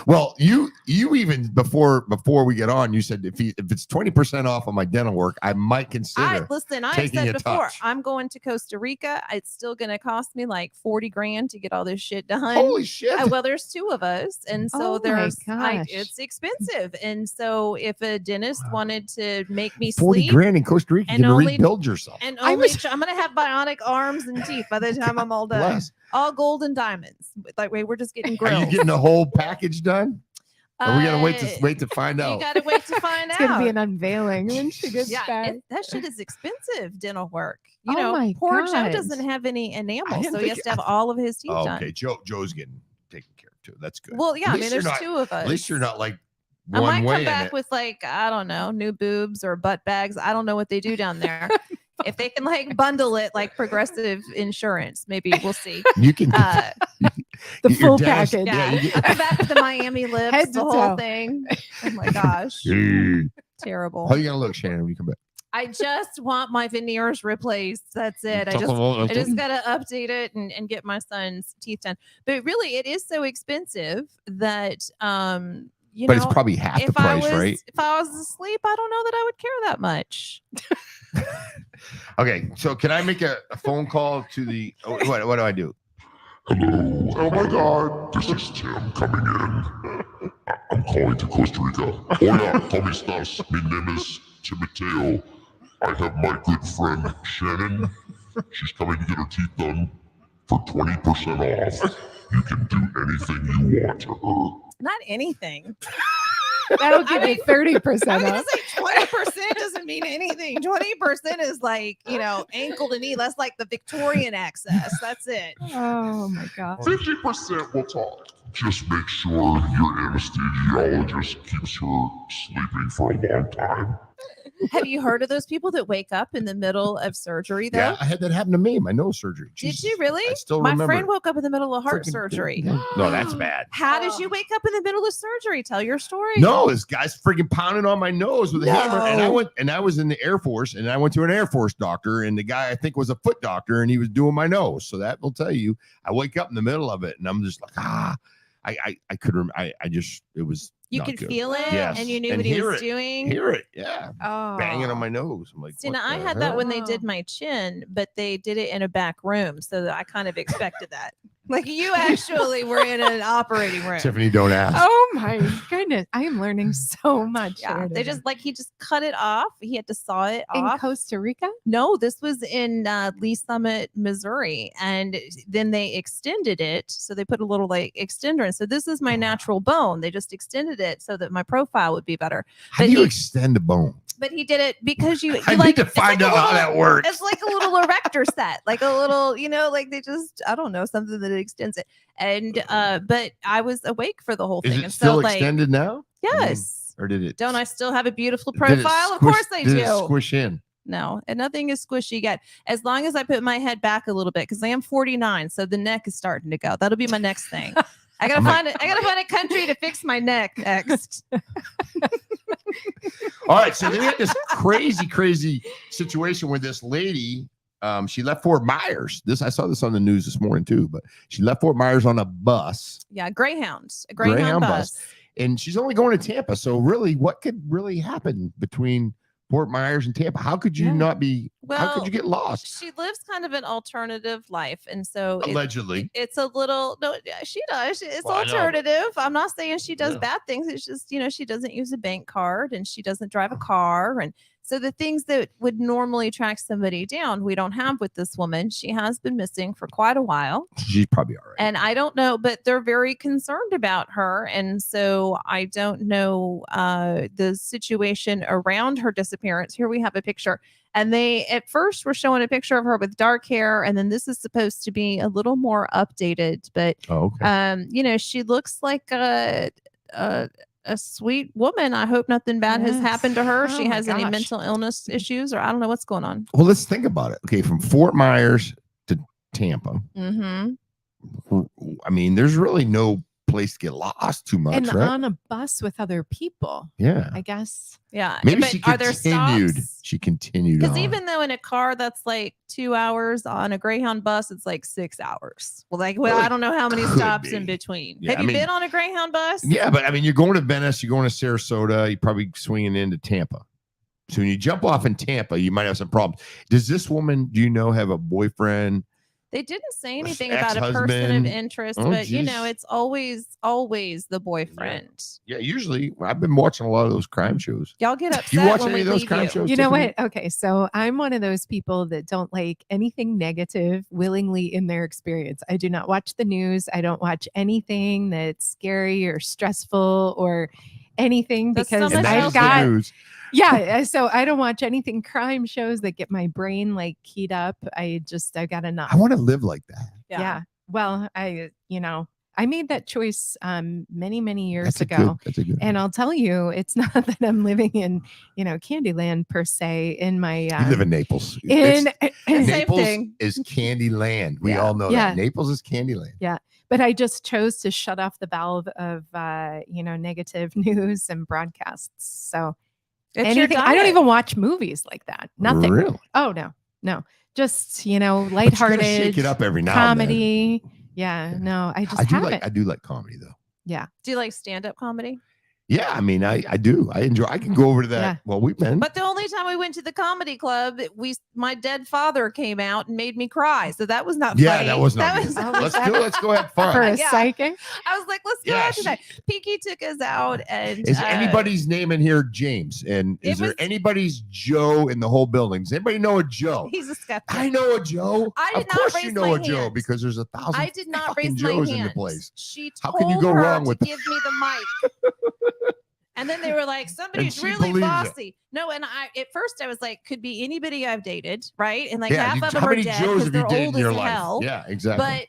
Well, you even before we get on, you said if it's 20% off on my dental work, I might consider. I said taking before, touch. I'm going to Costa Rica. It's still going to cost me like $40,000 to get all this shit done. Holy shit! Well, there's 2 of us, and so it's expensive. And so if a dentist wanted to make me 40 sleep, grand in Costa Rica, you can rebuild yourself. and I'm going to have bionic arms and teeth by the time I'm all done. Bless. All gold and diamonds. Like, wait, we're just getting Are grills. you getting the whole package done? Or we gotta wait to find out. You gotta wait to find out. It's gonna be an unveiling when she gets back. That shit is expensive. Dental work. Oh You know, my poor Joe God. doesn't have any enamel, didn't so he has think- to have all of his teeth done. Okay, Joe's getting taken care of too. That's good. Well, yeah, At I least mean, you're there's not- 2 of us. At least you're not like I one might way come in back it. with like, I don't know, new boobs or butt bags. I don't know what they do down there. If they can like bundle it like Progressive Insurance, maybe we'll see. You can The your full dentist- package. Yeah, you get- I come back with the Miami lips, Head to the whole toe. thing. Oh my gosh, Hey, terrible. how you gonna look, Shannon, when you come back? I just want my veneers replaced. That's it. I just gotta update it and get my son's teeth done. But really, it is so expensive that you But know, it's probably half the price, right? If I was asleep, I don't know that I would care that much. Okay, so can I make a phone call to the what do I do? Hello. Oh my God. This is Tim coming in. I'm calling to Costa Rica. Hola, ¿cómo estás? My name is Timoteo. I have my good friend Shannon. She's coming to get her teeth done for 20% off. You can do anything you want to her. Not anything. That'll give you 30% I was gonna off. say 20% doesn't mean anything. 20% is like, you know, ankle to knee. That's like the Victorian access. That's it. Oh my God. 50% will talk. Just make sure your anesthesiologist keeps her sleeping for a long time. Have you heard of those people that wake up in the middle of surgery though? Yeah, I had that happen to me. My nose surgery. Did Jesus, you really? I still My remember. friend woke up in the middle of heart Freaking- surgery. No, that's bad. How did you wake up in the middle of surgery? Tell your story. No, this guy's freaking pounding on my nose with a hammer. And I was in the Air Force and I went to an Air Force doctor and the guy I think was a foot doctor and he was doing my nose. So that will tell you, I wake up in the middle of it and I'm just like, I could I just, it was You not could good. feel it Yes. and you knew And what he hear was it. doing. Hear it. Yeah. Oh. Banging on my nose. I'm like, See, what now I the had that hell? when they did my chin, but they did it in a back room. So I kind of expected that. Like you actually were in an operating room. Tiffany, don't ask. Oh my goodness. I am learning so much. Yeah, here they today. just he just cut it off. He had to saw it in off. Costa Rica. No, this was in Lee Summit, Missouri, and then they extended it. So they put a little like extender in. So this is my natural bone. They just extended it so that my profile would be better. How But do you he- extend a bone? But he did it because you I like need to it's find like a out how little- that works. It's like a little erector set, like a little, like they just, I don't know, something that extends it. And but I was awake for the whole Is thing. it And still so like, extended now? yes. Or did it? Don't I still have a beautiful did it profile? Of squish- course I did do. It squish in. No, and nothing is squishy yet. As long as I put my head back a little bit, because I am 49, so the neck is starting to go. That'll be my next thing. I gotta find it. I gotta find a country to fix my neck next. All right, so then we had this crazy situation where this lady, she left Fort Myers. I saw this on the news this morning too, but she left Fort Myers on a bus, Yeah, a Greyhound bus. and she's only going to Tampa. So really, what could really happen between Fort Myers and Tampa? How could you Yeah. not be? How could Well, you get lost? She lives kind of an alternative life, and so Allegedly. it's a little no. She does. It's Well, I know, but- alternative. I'm not saying she does Yeah. bad things. It's just she doesn't use a bank card and she doesn't drive a car, and so the things that would normally track somebody down, we don't have with this woman. She has been missing for quite a while. She's probably all right. And I don't know, but they're very concerned about her. And so I don't know the situation around her disappearance. Here we have a picture. And they at first were showing a picture of her with dark hair. And then this is supposed to be a little more updated. But, Oh, okay. she looks like a sweet woman. I hope nothing bad has Yes. happened to her. Oh She my has any gosh. mental illness issues, or I don't know what's going on. Well, let's think about it. Okay, from Fort Myers to Tampa. Mm-hmm. I mean, there's really no place to get lost too much, And right? on a bus with other people, Yeah. I guess. Yeah. Maybe but she are there continued. stops? She continued Because on. even though in a car that's like 2 hours, on a Greyhound bus it's like 6 hours. Well, Well, I don't know how many could stops be. in between. Yeah, Have I you mean- been on a Greyhound bus? Yeah, but I mean, you're going to Venice, you're going to Sarasota, you're probably swinging into Tampa. So when you jump off in Tampa, you might have some problems. Does this woman, do you know, have a boyfriend? They didn't say With anything about a person of ex-husband? interest, Oh, but geez. it's always the boyfriend. Yeah, usually I've been watching a lot of those crime shows. Y'all get Do upset you watch when any we of those leave crime you. shows? You know Tiffany? what? Okay, so I'm one of those people that don't like anything negative willingly in their experience. I do not watch the news. I don't watch anything that's scary or stressful or anything That's so because much And that I've is the got news. so I don't watch anything crime shows that get my brain like keyed up. I got enough. I want to live like that. Yeah. Well, I made that choice many years That's ago. That's a good. And I'll tell you, it's not that I'm living in, Candyland per se. In my you live in Naples. in Same Naples thing. is Candyland. We Yeah. all know Yeah. that. Naples is Candyland. but I just chose to shut off the valve of negative news and broadcasts. So It's your anything, I don't diet. even watch movies like that. Nothing. Really? Oh no. Just But you gotta lighthearted shake it up every now and then. comedy. Yeah, no, I just I do haven't. I do like comedy though. Do you like stand-up comedy? Yeah, I mean, I do. I enjoy. I can go over to that. Yeah. Well, we've been. But the only time we went to the comedy club, my dead father came out and made me cry. So that was not Yeah, funny. that was not. That good. was- Let's go have fun. For a Yeah. psychic. I was like, let's go Yeah, out today. Pinky took us out, and Is anybody's name in here James? And is It there was- anybody's Joe in the whole building? Does anybody know a Joe? He's a skeptic. I know a Joe. I did Of not course you raise know my a Joe hand. because there's 1,000 I did not fucking raise my Joes hand. in the place. She How told can you go her wrong to with the- give me the mic. And then they were like, somebody's she really believes it. bossy. No, and at first I was like, could be anybody I've dated, right? And like Yeah, half of them how are many dead Joes because have you they're dated old in your as life? hell. Yeah, exactly.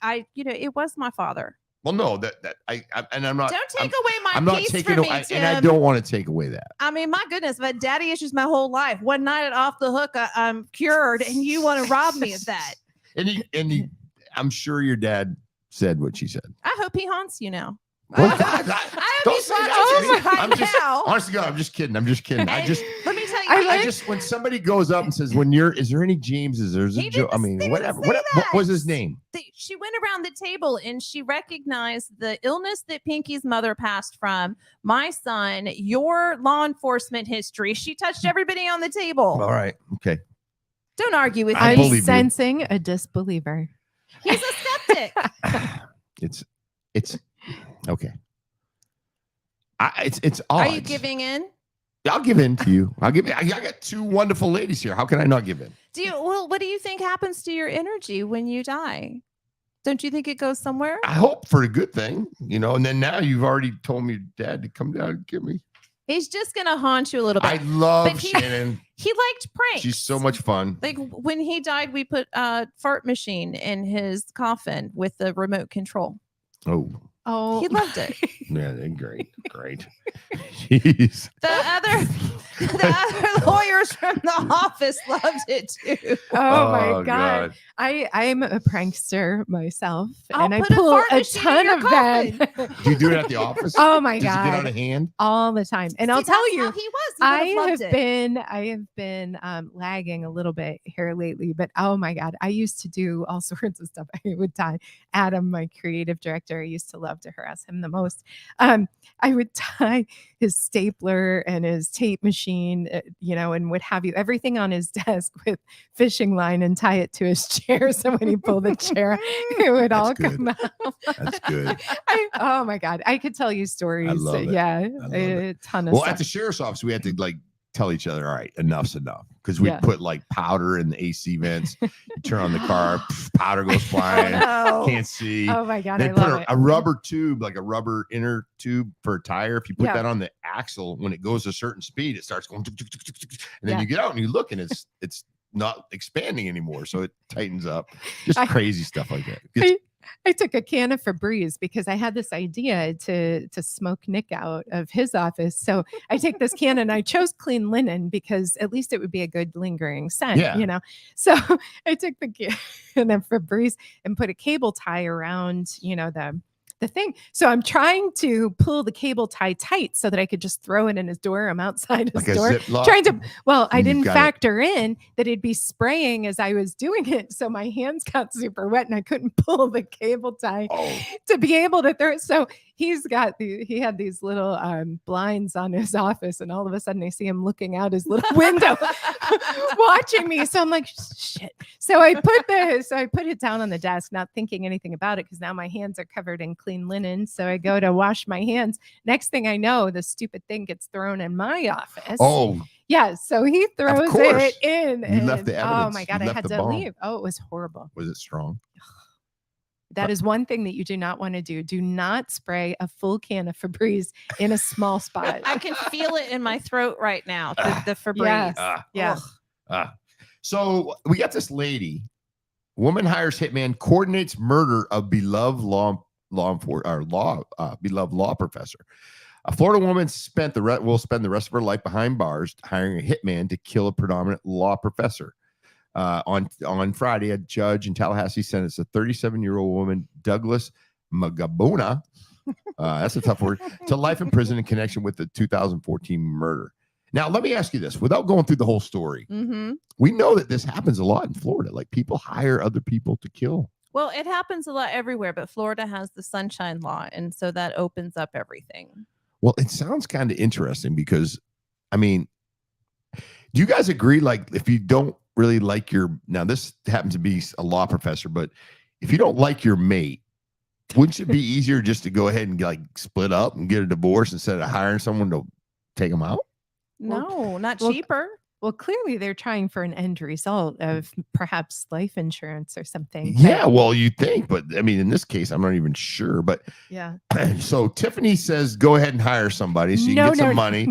But it was my father. well, no, that I and I'm not. Don't take I'm, away my I'm not peace taking from me, away, Tim. and I don't want to take away that. I mean, my goodness, I've had daddy issues my whole life. One night at Off the Hook, I'm cured, and you want to rob me of that. And he, I'm sure your dad said what she said. I hope he haunts you now. Well, I God, hope don't he's say that to me. watching I'm right just, now. honestly, God, I'm just kidding. I'm just kidding. I And just, let me tell you, I I just, when somebody goes up and says, is there any Jameses? There's a He Joe. I didn't- mean, they didn't whatever. say What was his that. name? she went around the table and she recognized the illness that Pinky's mother passed from, my son, your law enforcement history. She touched everybody on the table. All right. Okay. Don't argue with I me. believe you. I'm sensing a disbeliever. He's a skeptic. dick. It's okay. It's Are odds. you giving in? I'll give in to you. I got two wonderful ladies here. How can I not give in? What do you think happens to your energy when you die? Don't you think it goes somewhere? I hope for a good thing, and then now you've already told me your dad to come down and get me. He's just gonna haunt you a little bit. I love But Shannon. He liked pranks. She's so much fun. Like when he died, we put a fart machine in his coffin with the remote control. Oh, He loved it. Yeah, they're great. Jeez. The other lawyers from the office loved it too. Oh my God. I'm a prankster myself, and I put a pull fart a machine in ton your of that. Do you do it at the office? Oh my Does it get out God. of hand? All the time. And See, I'll tell that's you, how he was. He would have loved it. I have been lagging a little bit here lately, but oh my God, I used to do all sorts of stuff. I would tie Adam, my creative director. I used to love to harass him the most. I would tie his stapler and his tape machine, and what have you, everything on his desk with fishing line and tie it to his chair. So when he pulled the chair, it would all come out. That's good. Oh my God. I could tell you stories. I love it. Yeah. I love A ton of Well, stuff. at the sheriff's office, we had to tell each other, all right, enough's enough. Because we put powder in the AC vents. You turn on the car, powder goes flying. No. Can't see. Oh my God. They I put love it. a rubber tube, like a rubber inner tube for a tire. If you put Yeah. that on the axle, when it goes a certain speed, it starts going, and then Yeah. you get out and you look, and it's not expanding anymore, so it tightens up. Just I- crazy stuff like that. I took a can of Febreze because I had this idea to smoke Nick out of his office. So I take this can and I chose clean linen because at least it would be a good lingering scent, Yeah. So I took the can of Febreze and put a cable tie around, the thing. So I'm trying to pull the cable tie tight so that I could just throw it in his door. I'm outside his Like a door. Ziploc. I You didn't got it. factor in that it'd be spraying as I was doing it. So my hands got super wet and I couldn't pull the cable tie to be able to throw it. So he had these little blinds on his office, and all of a sudden I see him looking out his little window watching me. So I'm like, shit. So I put it down on the desk, not thinking anything about it, because now my hands are covered in clean linen. So I go to wash my hands. Next thing I know, the stupid thing gets thrown in my office. Oh, Yeah, so he throws course. it in. You left the Oh evidence. my God, You I left had the to bomb. leave. Oh, it was horrible. was it strong? That is one thing that you do not want to do. Do not spray a full can of Febreze in a small spot. I can feel it in my throat right now. The Febreze. Yes. Ah. Yeah. So we got this lady, Woman Hires Hitman, coordinates murder of beloved law professor. A Florida woman will spend the rest of her life behind bars, hiring a hitman to kill a predominant law professor. On Friday, a judge in Tallahassee sentenced a 37-year-old woman, Douglas Magabona, that's a tough word, to life in prison in connection with the 2014 murder. Now, let me ask you this, without going through the whole story. Mm-hmm. We know that this happens a lot in Florida. Like, people hire other people to kill. Well, it happens a lot everywhere, but Florida has the sunshine law, and so that opens up everything. Well, it sounds kind of interesting because, I mean, do you guys agree? Like, if you don't really like now this happens to be a law professor, but if you don't like your mate, wouldn't it be easier just to go ahead and split up and get a divorce instead of hiring someone to take them out? No, not well, cheaper. Well, clearly they're trying for an end result of perhaps life insurance or something. Yeah, well, you think, but I mean, in this case, I'm not even sure. But Yeah. So Tiffany says, go ahead and hire somebody so you can get some money.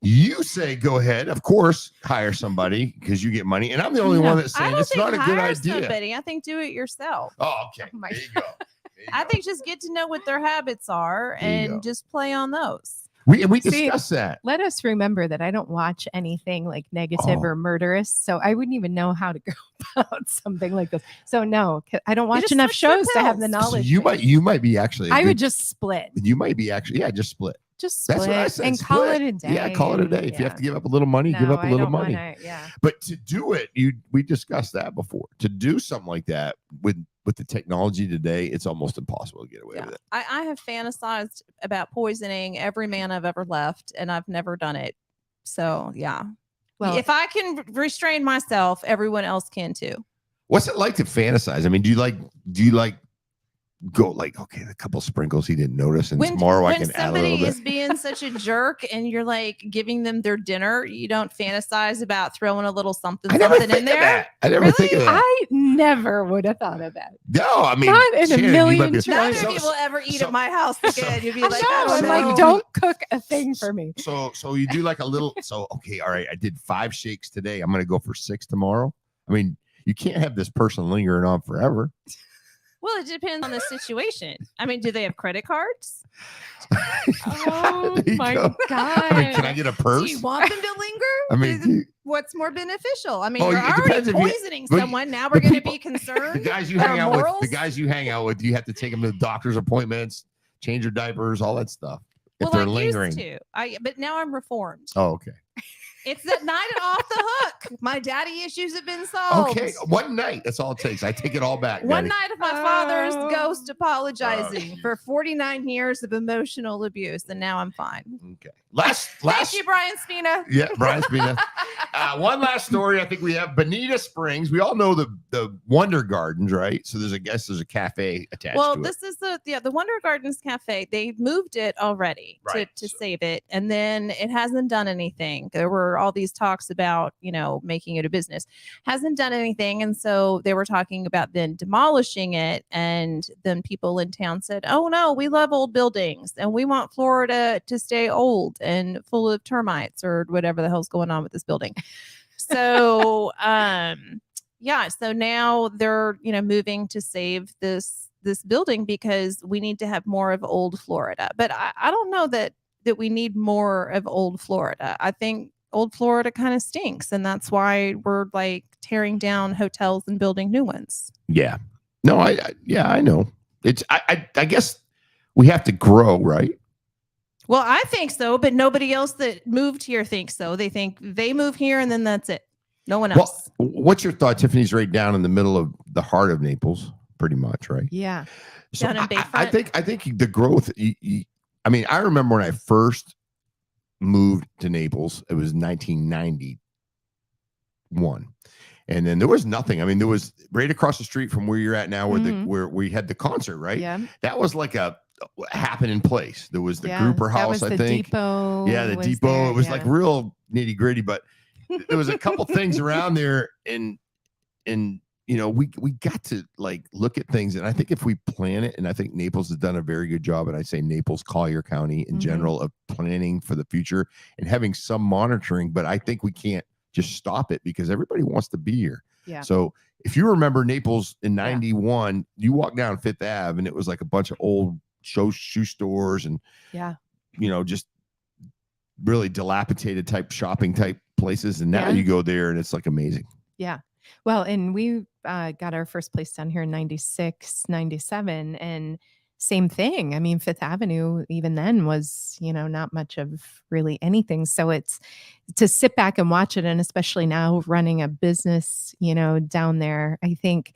You say, go ahead, of course, hire somebody because you get money. And I'm the only one that's I saying don't it's think not a good hire idea. Somebody. I think do it yourself. Oh, okay. Oh my There you go. There you I go. think just get to know what their habits are There you and go. just play on those. We See, discussed that. Let us remember that I don't watch anything like negative Oh. or murderous, so I wouldn't even know how to go about something like this. So no, I don't watch just enough switch the shows to have the pills. So knowledge. you might be actually. I would just split. You might be actually. Yeah, just split. Just That's split what I said. and call split. it a day. Yeah, call it a day. If you have to give up a little money, give No, up a I little don't money. yeah. But to do it, we discussed that before. To do something like that with the technology today, it's almost impossible to get away with it. I have fantasized about poisoning every man I've ever left, and I've never done it. So yeah. Well, If I can restrain myself, everyone else can too. What's it like to fantasize? I mean, do you like go like, okay, a couple sprinkles he didn't notice, and tomorrow I can add a little somebody bit. is being such a jerk and you're like giving them their dinner, you don't fantasize about throwing a little something I never something think in of there. that. I never think of that. I never would have thought of that. No, I mean, Not in a Shannon, you million might be- trillion. Neither of you will ever eat so- at my house again. You'd be like, No, oh, I'm no. like, don't cook a thing for me. So you do like a little. So okay, all right. I did 5 shakes today. I'm gonna go for 6 tomorrow. I mean, you can't have this person lingering on forever. Well, it depends on the situation. I mean, do they have credit cards? Oh There you my go. God. I mean, can I get a Do purse? you want them to linger? I mean, What's more beneficial? I mean, Oh, you're it already depends if you- poisoning but someone. Now the we're going to people- be concerned. the guys you Our hang out with, morals? the guys you hang out with, you have to take them to doctor's appointments, change their diapers, all that stuff. If Well, they're I lingering. used to. But now I'm reformed. Oh, okay. It's that night and off the hook. My daddy issues have been solved. Okay. One night. That's all it takes. I take it all back. One Daddy. night of my father's Oh. ghost apologizing for 49 years of emotional abuse, and now I'm fine. Okay. Last. Thank you, Brian Spina. Yeah, Brian Spina. One last story. I think we have Bonita Springs. We all know the Wonder Gardens, right? So there's a cafe attached Well, to it. this is the Wonder Gardens Cafe. They moved it already Right. to So- save it, and then it hasn't done anything. There were all these talks about making it a business, hasn't done anything, and so they were talking about then demolishing it. And then people in town said, "Oh no, we love old buildings, and we want Florida to stay old and full of termites or whatever the hell's going on with this building." So yeah, so now they're moving to save this building because we need to have more of old Florida. But I don't know that we need more of old Florida. I think old Florida kind of stinks, and that's why we're like tearing down hotels and building new ones. Yeah. No, I know. It's I guess we have to grow, right? Well, I think so, but nobody else that moved here thinks so. They think they move here and then that's it. No one else. Well, what's your thought? Tiffany's right down in the middle of the heart of Naples, pretty much, right? Yeah. So Down in I Bayfront? think the growth. I mean, I remember when I first moved to Naples. It was 1991, and then there was nothing. I mean, there was right across the street from where you're at now, where we had the concert. Right, Yeah. that was like a happening place. There was the Yeah, Grouper that House, was I the think. Depot. Yeah, the was depot. there, It was yeah. like real nitty gritty, but there was a couple things around there, and we got to like look at things, and I think if we plan it, and I think Naples has done a very good job, and I say Naples, Collier County in Mhm. general, of planning for the future and having some monitoring, but I think we can't just stop it because everybody wants to be here. Yeah. So if you remember Naples in 91, you walk down Fifth Ave and it was like a bunch of old shoe stores and Yeah. just really dilapidated type shopping type places. And now Yeah. you go there and it's like amazing. Yeah. Well, and we got our first place down here in 96, 97, and same thing. I mean, Fifth Avenue, even then, was, not much of really anything. So it's to sit back and watch it. And especially now running a business, down there, I think,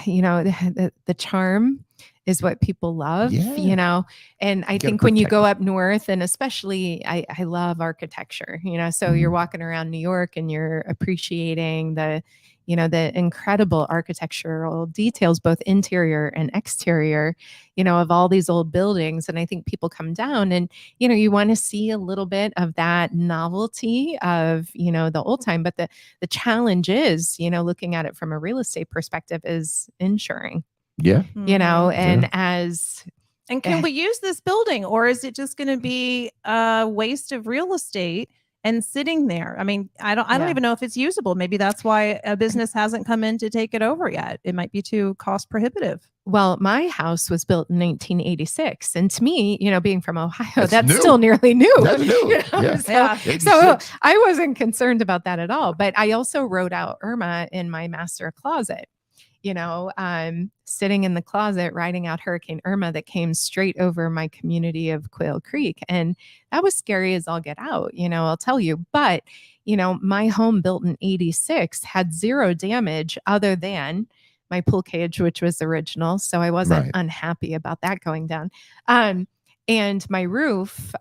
the charm is what people love, Yeah. and I gotta think when you protect go it. up north, and especially I love architecture, so you're Mhm. walking around New York and you're appreciating the incredible architectural details, both interior and exterior, of all these old buildings. And I think people come down and, you want to see a little bit of that novelty of, the old time. But the challenge is, looking at it from a real estate perspective, is insuring, Yeah. Mhm. and as And can we use this building, or is it just going to be a waste of real estate and sitting there? I mean, I don't Yeah. even know if it's usable. Maybe that's why a business hasn't come in to take it over yet. It might be too cost prohibitive. well, my house was built in 1986. And to me, being from Ohio, That's that's new. still nearly new. That's new. Yeah. So, Yeah. so 86. I wasn't concerned about that at all. But I also wrote out Irma in my master closet, sitting in the closet, writing out Hurricane Irma that came straight over my community of Quail Creek. And that was scary as all get out, I'll tell you. But, my home built in 86 had zero damage other than my pool cage, which was original. So I wasn't Right. unhappy about that going down. And my roof,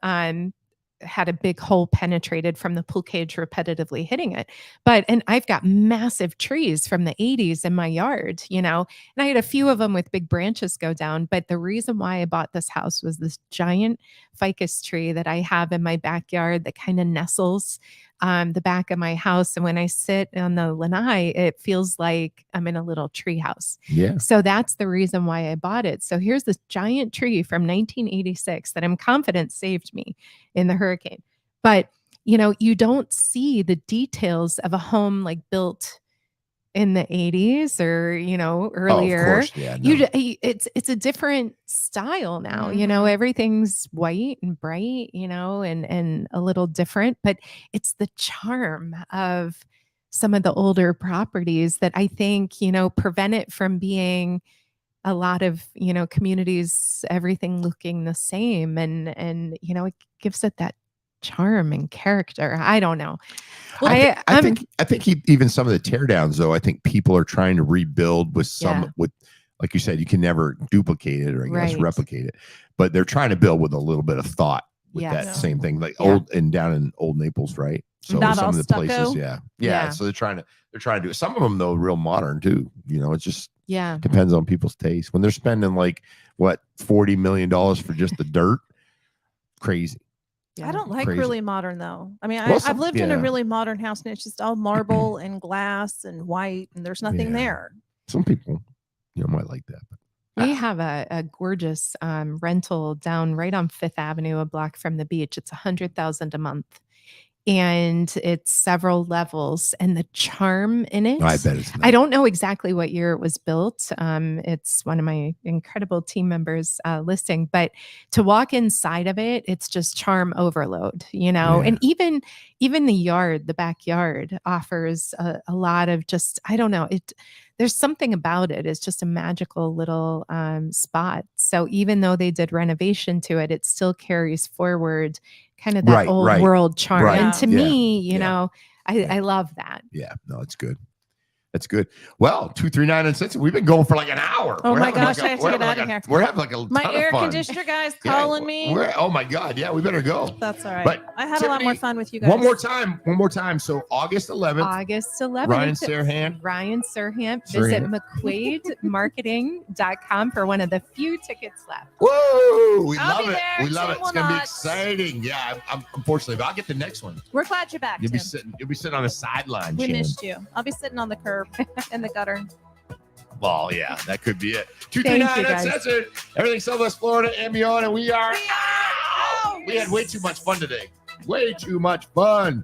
had a big hole penetrated from the pool cage repetitively hitting it. And I've got massive trees from the 80s in my yard, and I had a few of them with big branches go down. But the reason why I bought this house was this giant ficus tree that I have in my backyard that kind of nestles the back of my house. And when I sit on the lanai, it feels like I'm in a little tree house. Yeah. So that's the reason why I bought it. So here's this giant tree from 1986 that I'm confident saved me in the hurricane. But, you don't see the details of a home like built in the 80s or, earlier. Oh, of course. Yeah. No. It's a different style now. Mhm. Everything's white and bright, and a little different, but it's the charm of some of the older properties that I think, prevent it from being a lot of, communities, everything looking the same. And, it gives it that charm and character. I don't know. Well, I think even some of the teardowns, though, I think people are trying to rebuild with some with, like you said, you can never duplicate it or I guess Right. replicate it, but they're trying to build with a little bit of thought with Yes. that same thing, like Yeah. down in Old Naples, right? So Not some all of the stucco? places, yeah. Yeah. So they're trying to do some of them though, real modern too. It just Yeah. depends on people's taste. When they're spending like what $40 million for just the dirt, crazy. I don't like Crazy. really modern though. I mean, Well, I've lived in a yeah. really modern house and it's just all marble and glass and white and there's nothing Yeah. there. Some people, might like that. But We have a gorgeous rental down right on Fifth Avenue, a block from the beach. It's $100,000 a month, and it's several levels. And the charm in it, I bet it's not. I don't know exactly what year it was built. It's one of my incredible team members listing, but to walk inside of it, it's just charm overload, Yeah. And even the yard, the backyard offers a lot of just, I don't know, there's something about it. It's just a magical little spot. So even though they did renovation to it, it still carries forward kind of that Right, old right, world charm. right. And to Yeah, me, yeah. I love that. Yeah, no, it's good. That's good. Well, 239 Uncensored. We've been going for like an hour. Oh We're my having gosh, like I have to we're get having out of like here. We're having like a My ton air of fun. conditioner guy's Yeah, calling me. Oh my God. Yeah, we better go. That's all right. But I had a lot Tiffany, more fun with you guys. One more time. So August 11th. August 11th. Ryan Serhant. Ryan Serhant. Visit Serhant. McQuaidmarketing.com for one of the few tickets left. Whoa, we I'll love be it. there. We love it. Tim It's will gonna be not. exciting. Yeah, I'm unfortunately, but I'll get the next one. We're glad you're back, You'll be Tim. sitting on the sideline. We Shannon. missed you. I'll be sitting on the curb in the gutter. Well, yeah, that could be it. Thank 239 you, guys. Uncensored. Everything Southwest Florida and beyond, and we are We are out. We had way too much fun today. Way too much fun.